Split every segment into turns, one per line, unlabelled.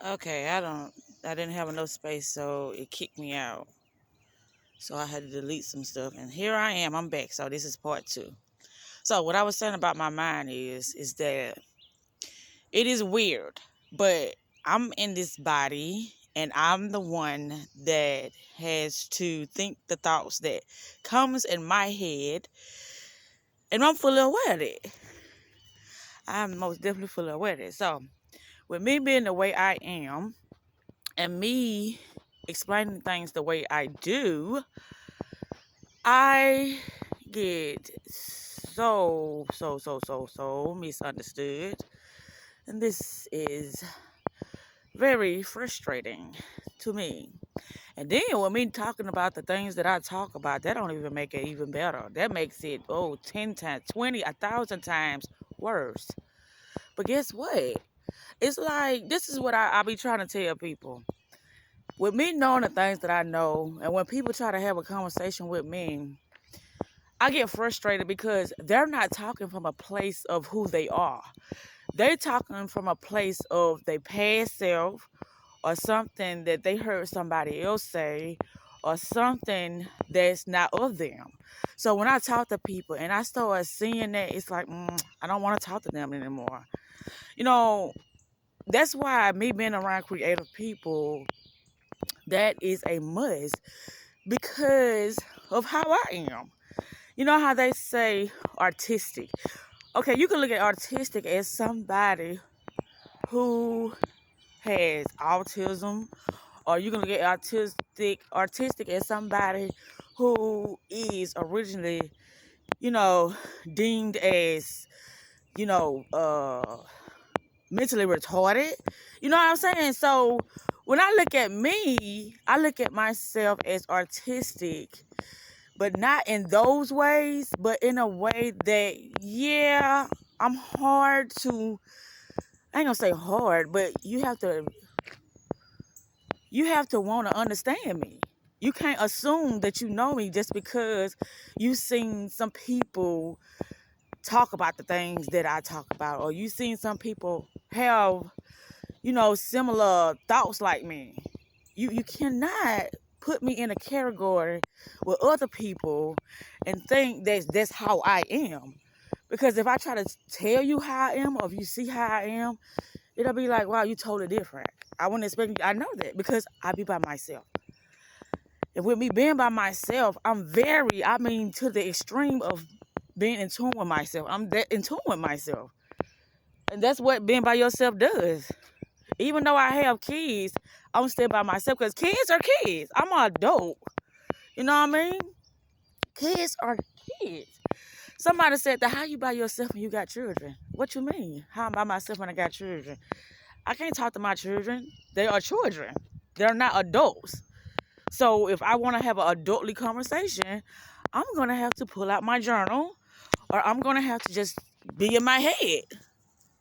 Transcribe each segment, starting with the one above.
Okay, I didn't have enough space, so it kicked me out. So I had to delete some stuff, and here I am. I'm back. So this is part 2. So what I was saying about my mind is that it is weird, but I'm in this body, and I'm the one that has to think the thoughts that comes in my head, and I'm fully aware of it. I'm most definitely fully aware of it. So with me being the way I am, and me explaining things the way I do, I get so misunderstood. And this is very frustrating to me. And then with me talking about the things that I talk about, that don't even make it even better. That makes it, 10 times, 20, 1,000 times worse. But guess what? It's like, this is what I be trying to tell people. With me knowing the things that I know, and when people try to have a conversation with me, I get frustrated because they're not talking from a place of who they are. They're talking from a place of their past self, or something that they heard somebody else say, or something that's not of them. So when I talk to people and I start seeing that, it's like, I don't want to talk to them anymore. You know, that's why me being around creative people, that is a must because of how I am. You know how they say artistic. Okay, you can look at artistic as somebody who has autism, or you can look at artistic as somebody who is originally, deemed as, you know, mentally retarded. You know what I'm saying? So when I look at me, I look at myself as artistic, but not in those ways, but in a way that, yeah, I'm hard to, I ain't gonna say hard, but you have to want to understand me. You can't assume that you know me just because you've seen some people talk about the things that I talk about, or you've seen some people have, similar thoughts like me. You cannot put me in a category with other people and think that's how I am. Because if I try to tell you how I am, or if you see how I am, it'll be like, wow, you totally different. I wouldn't expect you. I know that because I be by myself. And with me being by myself, I'm to the extreme of being in tune with myself. I'm that in tune with myself. And that's what being by yourself does. Even though I have kids, I'm still by myself because kids are kids. I'm an adult. You know what I mean? Kids are kids. Somebody said that, how you by yourself when you got children? What you mean? How am I by myself when I got children? I can't talk to my children. They are children. They're not adults. So if I want to have an adultly conversation, I'm going to have to pull out my journal, or I'm going to have to just be in my head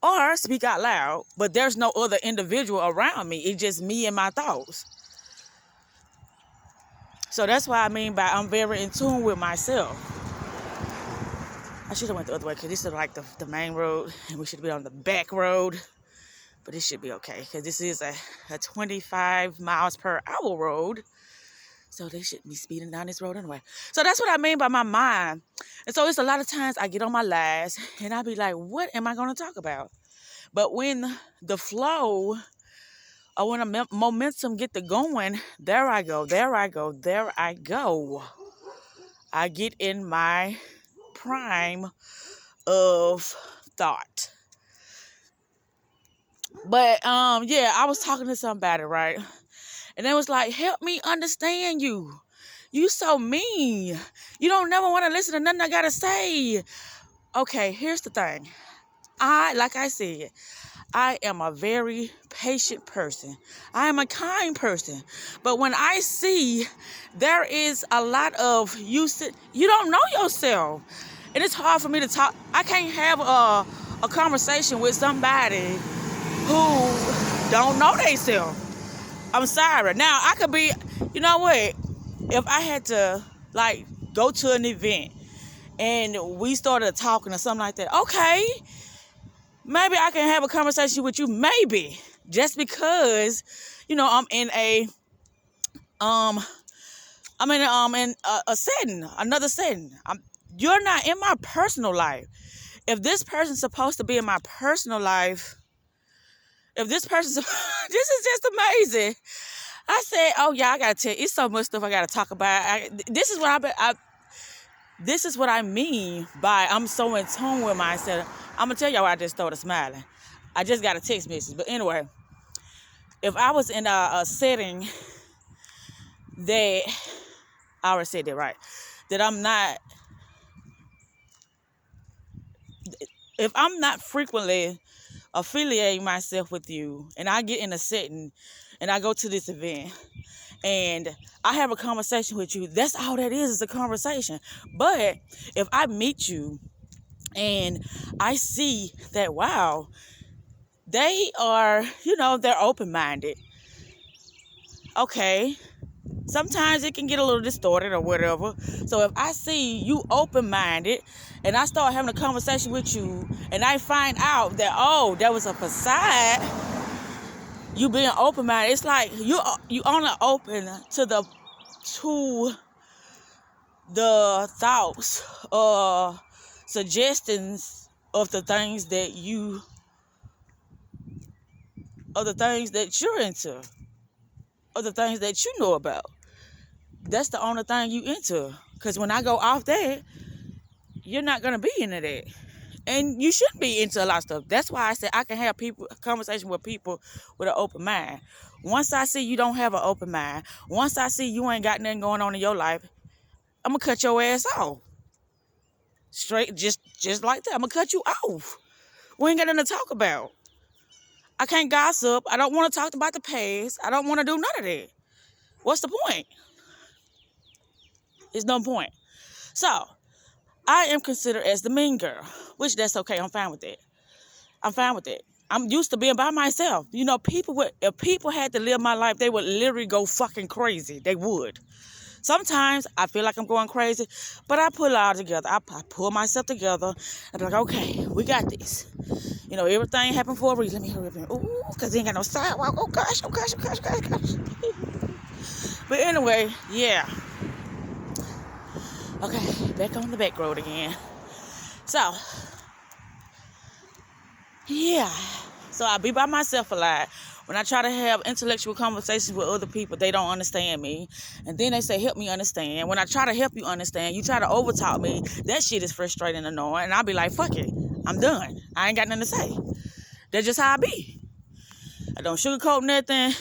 or speak out loud. But there's no other individual around me. It's just me and my thoughts. So that's what I mean by I'm very in tune with myself. I should have went the other way because this is like the main road, and we should be on the back road. But this should be okay because this is a 25 miles per hour road. So they shouldn't be speeding down this road anyway. So that's what I mean by my mind. And so it's a lot of times I get on my lives and I be like, what am I going to talk about? But when the flow, or when the momentum get to going, there I go. I get in my prime of thought. But yeah, I was talking to somebody, right? And they was like, help me understand you. You so mean. You don't never want to listen to nothing I gotta say. Okay, here's the thing. Like I said, I am a very patient person. I am a kind person. But when I see there is a lot of you don't know yourself. And it's hard for me to talk. I can't have a conversation with somebody who don't know themselves. I'm sorry. Now, I could be, you know what? If I had to, go to an event and we started talking or something like that, okay, maybe I can have a conversation with you, maybe. Just because, I'm in a setting, another setting. You're not in my personal life. If this person's supposed to be in my personal life, if this person's, this is just amazing. I said, oh yeah, I gotta tell you, it's so much stuff I gotta talk about. This is what I mean by I'm so in tune with myself. I'm gonna tell y'all why I just started smiling. I just got a text message. But anyway, if I was in a setting that, I already said that right, that if I'm not frequently affiliating myself with you, and I get in a setting and I go to this event and I have a conversation with you, that's all that is a conversation. But if I meet you and I see that, wow, they are, they're open-minded. Okay. Sometimes it can get a little distorted or whatever. So if I see you open-minded and I start having a conversation with you and I find out that, oh, there was a facade, you being open-minded, it's like you only open to the thoughts or suggestions of the things that you're into, or the things that you know about. That's the only thing you into. Because when I go off that, you're not going to be into that. And you shouldn't be into a lot of stuff. That's why I said I can have conversation with people with an open mind. Once I see you don't have an open mind, once I see you ain't got nothing going on in your life, I'm going to cut your ass off. Straight, just like that. I'm going to cut you off. We ain't got nothing to talk about. I can't gossip. I don't want to talk about the past. I don't want to do none of that. What's the point? It's no point. So, I am considered as the mean girl, which that's okay. I'm fine with that. I'm used to being by myself. If people had to live my life, they would literally go fucking crazy. They would. Sometimes I feel like I'm going crazy, but I pull it all together. I pull myself together. I'm like, okay, we got this. Everything happened for a reason. Let me hurry up. Ooh, because they ain't got no sidewalk. Oh gosh. But anyway, yeah. Okay, back on the back road again. So, yeah. So I be by myself a lot. When I try to have intellectual conversations with other people, they don't understand me. And then they say, help me understand. When I try to help you understand, you try to overtalk me. That shit is frustrating and annoying. And I'll be like, fuck it. I'm done. I ain't got nothing to say. That's just how I be. I don't sugarcoat nothing.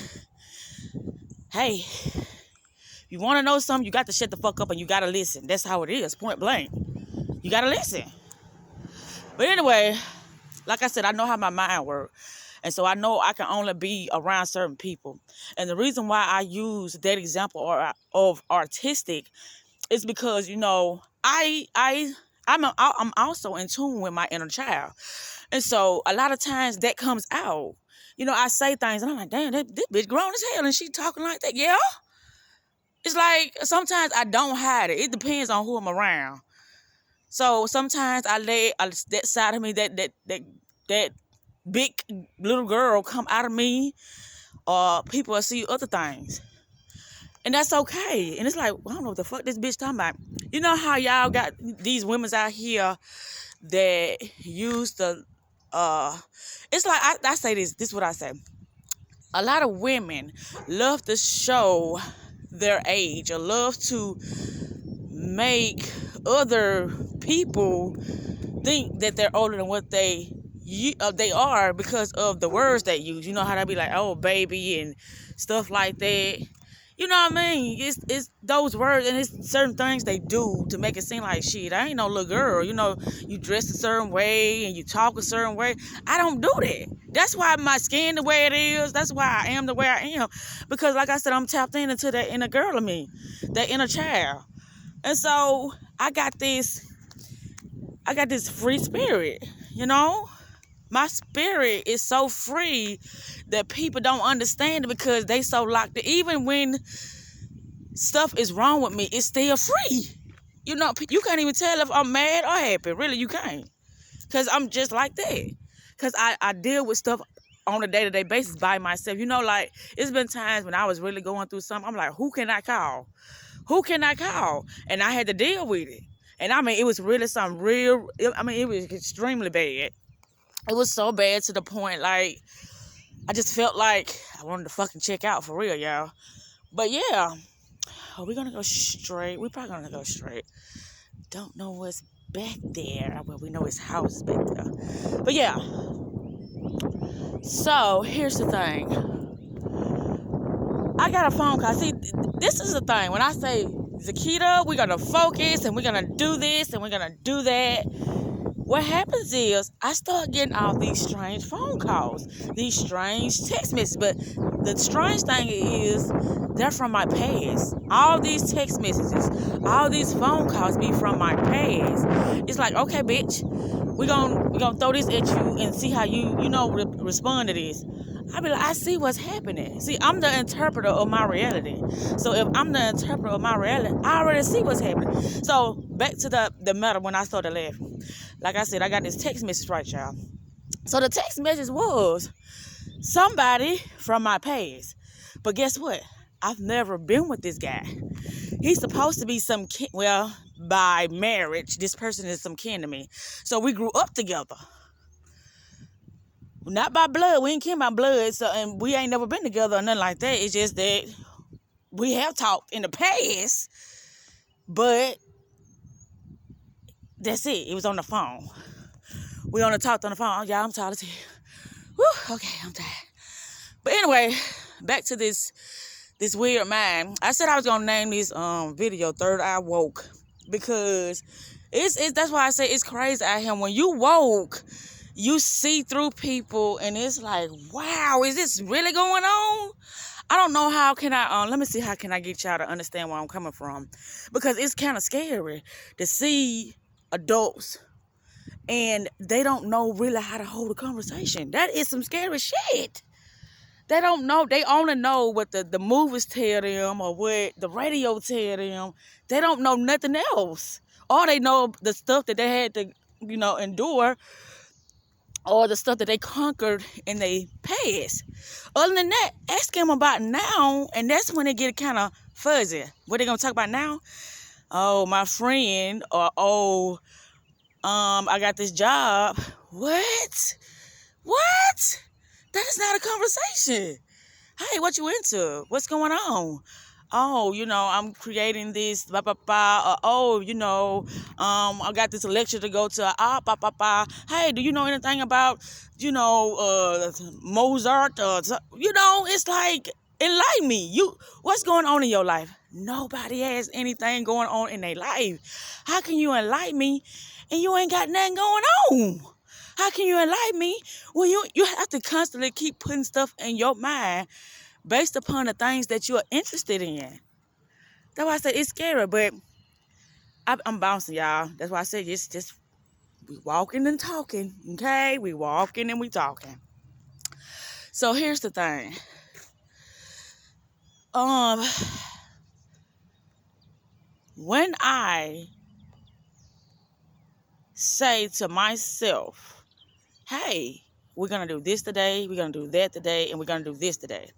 Hey, if you want to know something, you got to shut the fuck up and you got to listen. That's how it is, point blank. You got to listen. But anyway, like I said, I know how my mind works. And so I know I can only be around certain people. And the reason why I use that example of artistic is because, I'm also in tune with my inner child. And so a lot of times that comes out. I say things and I'm like, damn, this bitch grown as hell and she talking like that. Yeah. It's like sometimes I don't hide it. It depends on who I'm around. So sometimes I let that side of me, that big little girl come out of me, or people will see other things. And that's okay. And it's like, I don't know what the fuck this bitch talking about. You know how y'all got these women out here that use the, it's like, I say this is what I say. A lot of women love to show their age, or love to make other people think that they're older than what they are because of the words they use. You know how they be like, oh, baby, and stuff like that. You know what I mean? It's those words, and it's certain things they do to make it seem like, shit, I ain't no little girl. You dress a certain way and you talk a certain way. I don't do that. That's why my skin the way it is. That's why I am the way I am. Because like I said, I'm tapped into that inner girl of me, that inner child. And so I got this free spirit, My spirit is so free that people don't understand it because they so locked in. Even when stuff is wrong with me, it's still free. You can't even tell if I'm mad or happy. Really, you can't. Because I'm just like that. Because I deal with stuff on a day-to-day basis by myself. You know, like, it's been times when I was really going through something. I'm like, who can I call? Who can I call? And I had to deal with it. And I mean, it was really something real. I mean, it was extremely bad. It was so bad to the point, like, I just felt like I wanted to fucking check out for real, y'all. But yeah, are we gonna go straight? We're probably gonna go straight. Don't know what's back there. Well, we know his house is back there. But yeah. So here's the thing. I got a phone call. See, this is the thing. When I say, Zakita, we're gonna focus and we're gonna do this and we're gonna do that. What happens is I start getting all these strange phone calls, these strange text messages. But the strange thing is they're from my past. All these text messages, all these phone calls be from my past. It's like, okay, bitch, we're gonna throw this at you and see how you respond to this. I be like, I see what's happening. See, I'm the interpreter of my reality. So if I'm the interpreter of my reality, I already see what's happening. So back to the matter when I started laughing. Like I said, I got this text message right, y'all. So the text message was somebody from my past. But guess what? I've never been with this guy. He's supposed to be by marriage, this person is some kin to me. So we grew up together. Not by blood. We ain't kin by blood. So, and we ain't never been together or nothing like that. It's just that we have talked in the past, but that's it. It was on the phone. We only talked on the phone. Oh, y'all, I'm tired of tea. Whew, okay, I'm tired. But anyway, back to this weird mind. I said I was gonna name this video Third Eye Woke, because it's that's why I say it's crazy out here. When you woke, you see through people, and it's like, wow, is this really going on? I don't know how can I, let me see how can I get y'all to understand where I'm coming from. Because it's kind of scary to see adults and they don't know really how to hold a conversation. That is some scary shit. They don't know. They only know what the movies tell them or what the radio tell them. They don't know nothing else. Or they know the stuff that they had to, endure, or the stuff that they conquered in their past. Other than that, ask them about now, and that's when they get kind of fuzzy. What they gonna talk about now? Oh, my friend, or I got this job. What? That is not a conversation. Hey, what you into? What's going on? Oh, I'm creating this, blah, blah, blah. I got this lecture to go to. Blah, blah, blah. Hey, do you know anything about, Mozart? It's like, enlighten me. What's going on in your life? Nobody has anything going on in their life. How can you enlighten me and you ain't got nothing going on? How can you enlighten me when you have to constantly keep putting stuff in your mind based upon the things that you're interested in? That's why I said it's scary, but I'm bouncing, y'all. That's why I said just we walking and talking, okay? We walking and we talking. So here's the thing. When I say to myself, hey, we're going to do this today, we're going to do that today, and we're going to do this today.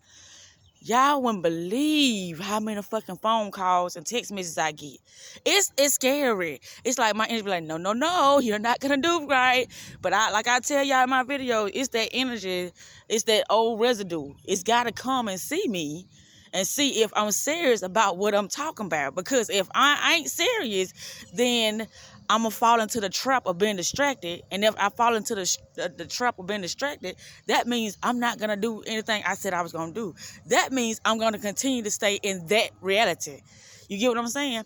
Y'all wouldn't believe how many fucking phone calls and text messages I get. It's scary. It's like my energy be like, no, you're not going to do right. But like I tell y'all in my video, it's that energy, it's that old residue. It's got to come and see me and see if I'm serious about what I'm talking about. Because if I ain't serious, then I'm going to fall into the trap of being distracted. And if I fall into the trap of being distracted, that means I'm not going to do anything I said I was going to do. That means I'm going to continue to stay in that reality. You get what I'm saying?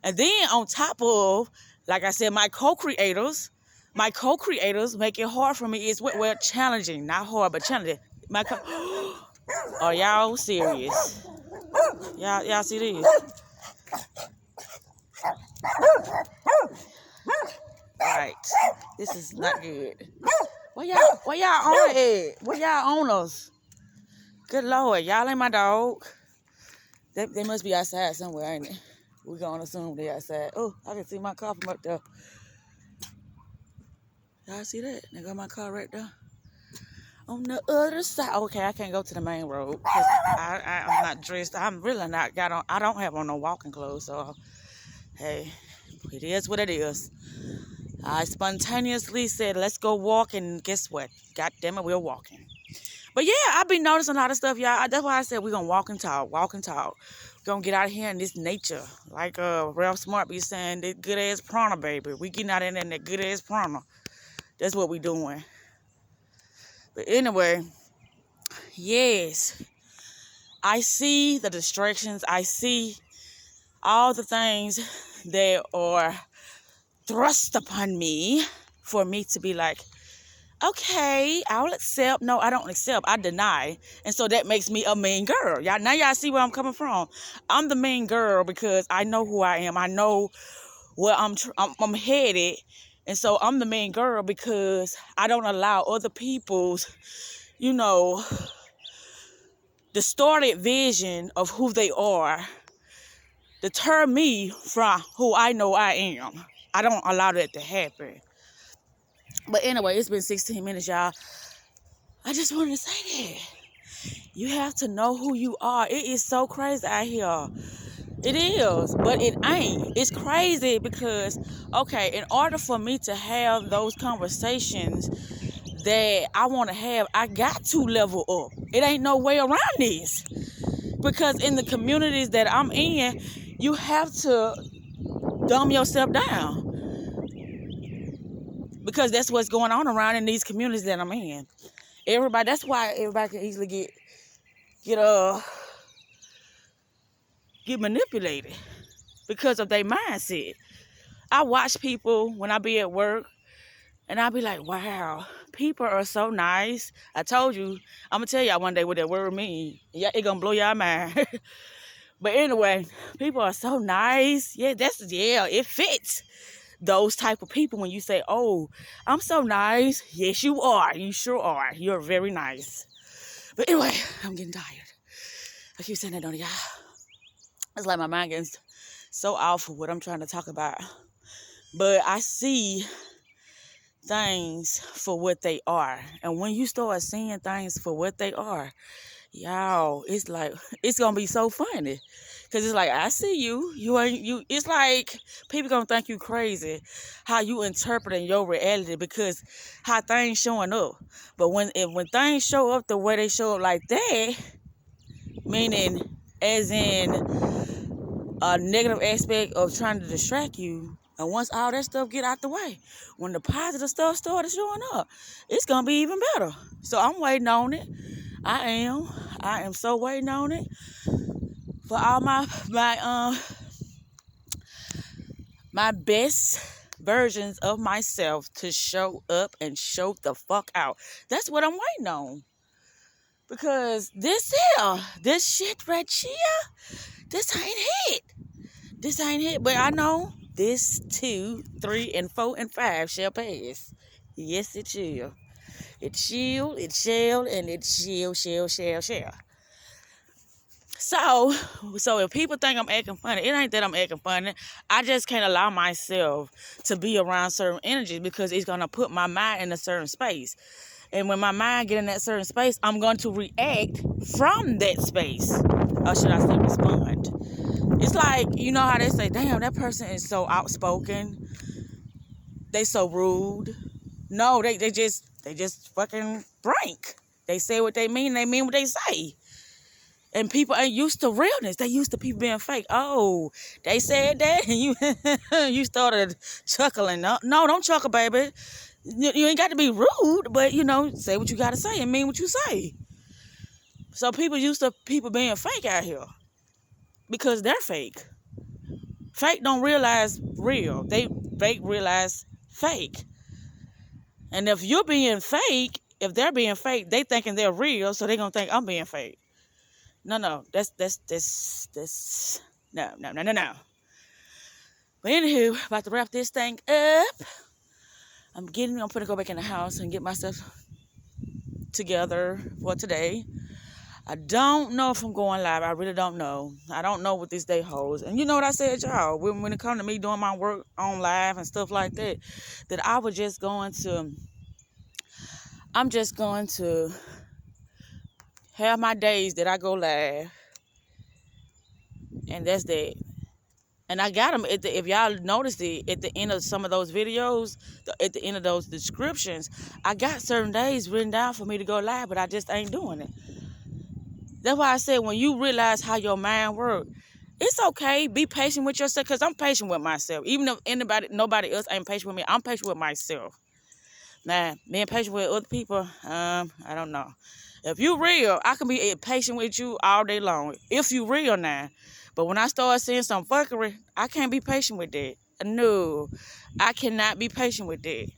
And then on top of, like I said, my co-creators make it hard for me. It's challenging. Not hard, but challenging. Are y'all serious? Y'all see this? Right. This is not good. Where y'all on it? Where y'all on us? Good Lord, y'all ain't my dog. They must be outside somewhere, ain't it? We're gonna assume they outside. Oh, I can see my car from up there. Y'all see that? They got my car right there. On the other side. Okay, I can't go to the main road because I'm not dressed. I'm really not got on. I don't have on no walking clothes. So, hey, it is what it is. I spontaneously said, let's go walk. And guess what? God damn it, we're walking. But yeah, I've been noticing a lot of stuff, y'all. That's why I said we're going to walk and talk, walk and talk. We're going to get out of here in this nature. Like Ralph Smart be saying, that good-ass prana, baby. We getting out in there in that good-ass prana. That's what we doing. But anyway, yes, I see the distractions. I see all the things that are thrust upon me for me to be like, okay, I'll accept. No, I don't accept. I deny. And so that makes me a mean girl. Y'all see where I'm coming from. I'm the mean girl because I know who I am. I know where I'm headed. And so I'm the mean girl because I don't allow other people's, distorted vision of who they are deter me from who I know I am. I don't allow that to happen. But anyway, it's been 16 minutes, y'all. I just wanted to say that. You have to know who you are. It is so crazy out here. It is, but it ain't. It's crazy because, okay, in order for me to have those conversations that I want to have, I got to level up. It ain't no way around this. Because in the communities that I'm in, you have to dumb yourself down. Because that's what's going on around in these communities that I'm in. That's why everybody can easily get manipulated because of their mindset. I watch people when I be at work and I be like, wow, people are so nice. I told you, I'm gonna tell y'all one day what that word means. Yeah, it gonna blow y'all mind. But anyway, people are so nice. Yeah, it fits those type of people when you say, oh, I'm so nice. Yes, you are. You sure are. You're very nice. But anyway, I'm getting tired. I keep saying that, don't y'all? It's like my mind gets so off of what I'm trying to talk about. But I see things for what they are. And when you start seeing things for what they are, y'all, it's like, it's going to be so funny. Because it's like, I see you. It's like people going to think you crazy how you interpreting your reality because how things showing up. But when things show up the way they show up like that, meaning as in a negative aspect of trying to distract you, and once all that stuff get out the way, when the positive stuff started showing up, it's going to be even better. So I'm waiting on it. I am so waiting on it for all my best versions of myself to show up and show the fuck out. That's what I'm waiting on. Because this shit right here, this ain't it. This ain't it. But I know this 2, 3, and 4, and 5 shall pass. Yes, it shall. It shall, and it shall. So if people think I'm acting funny, it ain't that I'm acting funny. I just can't allow myself to be around certain energies because it's going to put my mind in a certain space. And when my mind get in that certain space, I'm going to react from that space. Or should I say respond? It's like, you know how they say, damn, that person is so outspoken. They so rude. No, they just fucking frank. They say what they mean, they mean what they say. And people ain't used to realness. They used to people being fake. Oh, they said that, and you started chuckling. No, don't chuckle, baby. You ain't got to be rude, but say what you got to say and mean what you say. So people used to people being fake out here because they're fake. Fake don't realize real. Fake realize fake. And if you're being fake, if they're being fake, they thinking they're real, so they're gonna think I'm being fake. No. That's no. But anywho, about to wrap this thing up. I'm gonna go back in the house and get myself together for today. I don't know if I'm going live. I really don't know. I don't know what this day holds. And you know what I said, y'all? When it comes to me doing my work on live and stuff like that, that I was just going to I'm just going to have my days that I go live, and that's that. And I got them if y'all noticed it at the end of some of those videos, at the end of those descriptions, I got certain days written down for me to go live, but I just ain't doing it. That's why I said when you realize how your mind works, it's okay. Be patient with yourself, because I'm patient with myself. Even if nobody else ain't patient with me, I'm patient with myself. Now, being patient with other people, I don't know. If you real, I can be patient with you all day long. If you real now. But when I start seeing some fuckery, I can't be patient with that. No, I cannot be patient with that.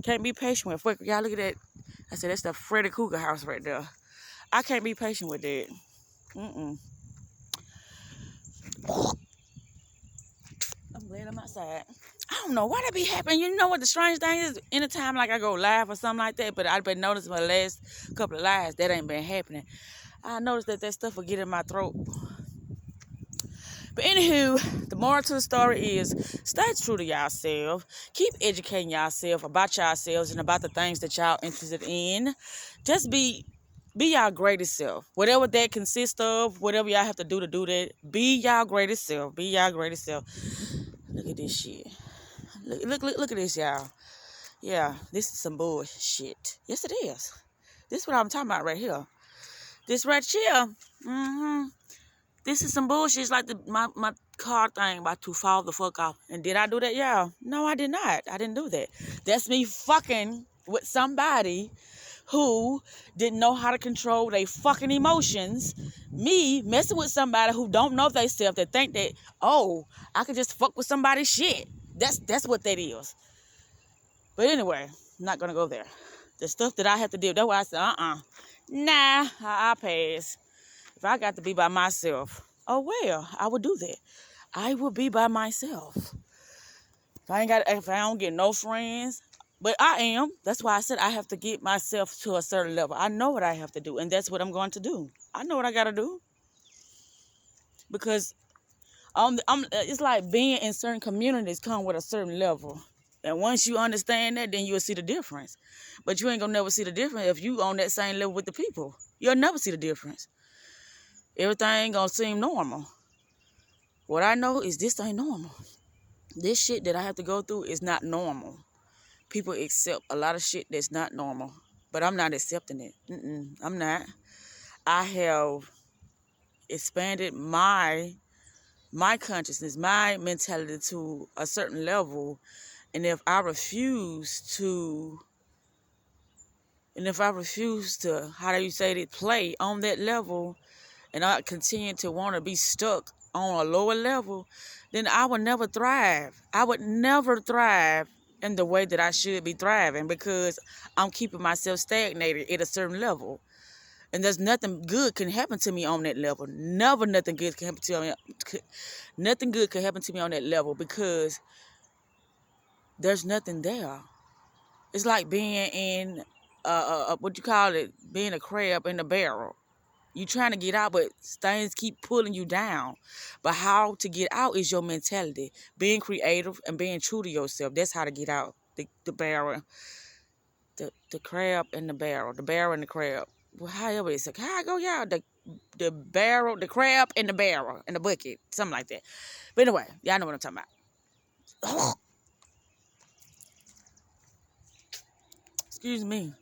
Can't be patient with fuckery. Y'all look at that. I said, that's the Freddy Krueger house right there. I can't be patient with that. Mm-mm. I'm glad I'm outside. I don't know why that be happening. You know what the strange thing is? Anytime like I go live or something like that, but I've been noticing my last couple of lives, that ain't been happening. I noticed that stuff will get in my throat. But anywho, the moral to the story is stay true to yourself. Keep educating yourself about yourselves and about the things that y'all interested in. Just be y'all greatest self. Whatever that consists of, whatever y'all have to do that, be y'all greatest self. Be y'all greatest self. Look at this shit. Look at this, y'all. Yeah, this is some bullshit. Yes, it is. This is what I'm talking about right here. This right here. This is some bullshit. It's like my car thing about to fall the fuck off. And did I do that, y'all? No, I did not. I didn't do that. That's me fucking with somebody who didn't know how to control their fucking emotions. Me messing with somebody who don't know themselves, that think that, oh, I could just fuck with somebody's shit. That's what that is. But anyway, I'm not gonna go there. The stuff that I have to do, that's why I said, nah, I'll pass. If I got to be by myself, oh well, I would do that. I will be by myself. If I don't get no friends, but I am. That's why I said I have to get myself to a certain level. I know what I have to do, and that's what I'm going to do. I know what I gotta do. Because it's like being in certain communities come with a certain level. And once you understand that, then you'll see the difference. But you ain't gonna never see the difference if you on that same level with the people. You'll never see the difference. Everything gonna seem normal. What I know is this ain't normal. This shit that I have to go through is not normal. People accept a lot of shit that's not normal. But I'm not accepting it. I'm not. I have expanded my consciousness, my mentality to a certain level. And if I refuse to, how do you say it, play on that level, and I continue to want to be stuck on a lower level, then I would never thrive. I would never thrive in the way that I should be thriving, because I'm keeping myself stagnated at a certain level. And there's nothing good can happen to me on that level. Never nothing good can happen to me. Nothing good can happen to me on that level, because there's nothing there. It's like being in, what you call it, being a crab in a barrel. You trying to get out, but things keep pulling you down. But how to get out is your mentality. Being creative and being true to yourself. That's how to get out. The barrel. The crab and the barrel. The barrel and the crab. Well, however it's like, how I go, y'all? The barrel, the crab and the barrel and the bucket. Something like that. But anyway, y'all know what I'm talking about. Excuse me.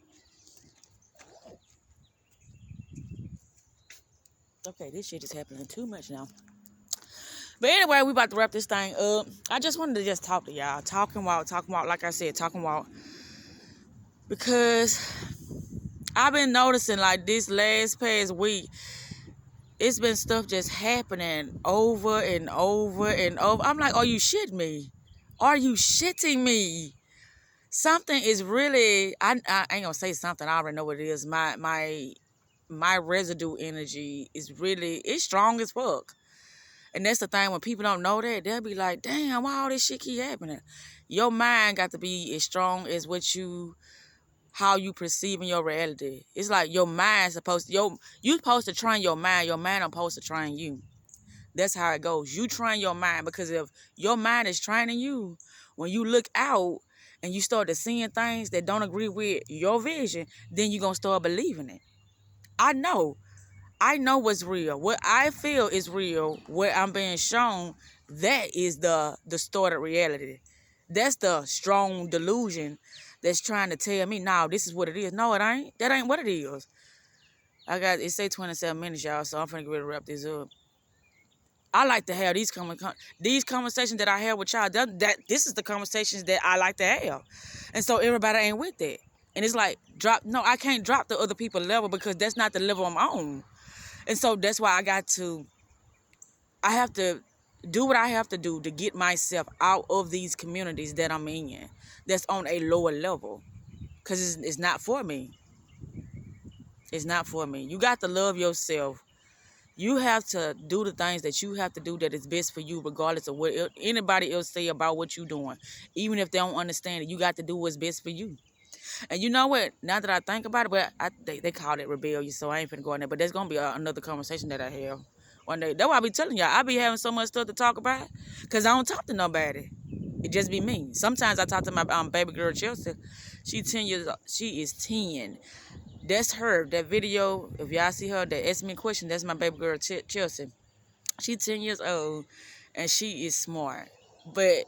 Okay, this shit is happening too much now. But anyway, we about to wrap this thing up. I just wanted to just talk to y'all. Talking about, like I said, talking about. Because I've been noticing, like, this past week, it's been stuff just happening over and over and over. I'm like, are you shitting me? Are you shitting me? Something is really, I ain't gonna say something, I already know what it is. My residue energy is really, it's strong as fuck. And that's the thing, when people don't know that, they'll be like, damn, why all this shit keep happening? Your mind got to be as strong as how you perceiving your reality. It's like your mind you supposed to train your mind don't supposed to train you. That's how it goes. You train your mind, because if your mind is training you, when you look out and you start to seeing things that don't agree with your vision, then you're going to start believing it. I know. I know what's real. What I feel is real. What I'm being shown, that is the distorted reality. That's the strong delusion that's trying to tell me, no, this is what it is. No, it ain't. That ain't what it is. It say 27 minutes, y'all, so I'm finna get ready to wrap this up. I like to have these conversations that I have with y'all. This is the conversations that I like to have. And so everybody ain't with that. And it's like, I can't drop the other people level because that's not the level I'm on. And so that's why I have to do what I have to do to get myself out of these communities that I'm in that's on a lower level. Because it's not for me. It's not for me. You got to love yourself. You have to do the things that you have to do that is best for you, regardless of what anybody else say about what you're doing. Even if they don't understand it, you got to do what's best for you. And you know what? Now that I think about it, they call it rebellion, so I ain't finna go in there. But there's gonna be another conversation that I have one day. That's why I be telling y'all, I be having so much stuff to talk about, cause I don't talk to nobody. It just be me. Sometimes I talk to my baby girl Chelsea. She 10 years old. She is 10. That's her. That video, if y'all see her, that asked me a question, that's my baby girl Chelsea. She 10 years old, and she is smart. But